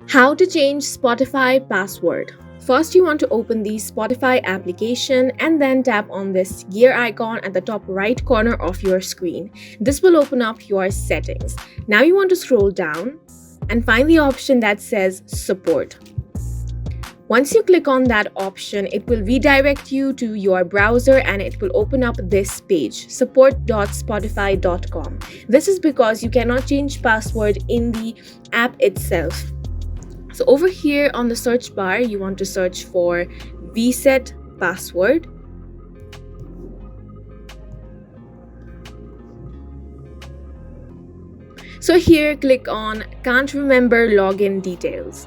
How to change Spotify password. First, you want to open the Spotify application and then tap on this gear icon at the top right corner of your screen. This will open up your settings. Now you want to scroll down and find the option that says support. Once you click on that option, it will redirect you to your browser and it will open up this page, support.spotify.com. This is because you cannot change password in the app itself. So over here on the search bar, you want to search for reset password. So here, click on can't remember login details.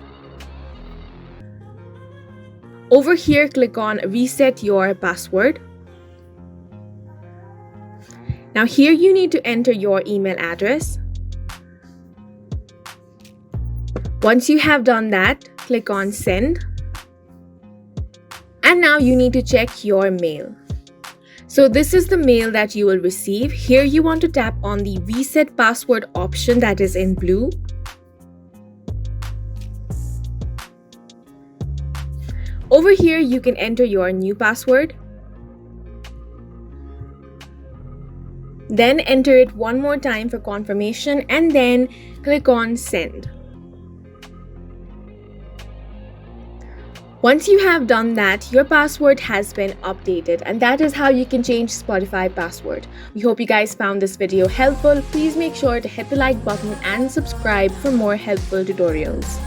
Over here, click on reset your password. Now here you need to enter your email address. Once you have done that, click on send. And now you need to check your mail. So this is the mail that you will receive. Here you want to tap on the reset password option that is in blue. Over here, you can enter your new password. Then enter it one more time for confirmation and then click on send. Once you have done that, your password has been updated, and that is how you can change Spotify password. We hope you guys found this video helpful. Please make sure to hit the like button and subscribe for more helpful tutorials.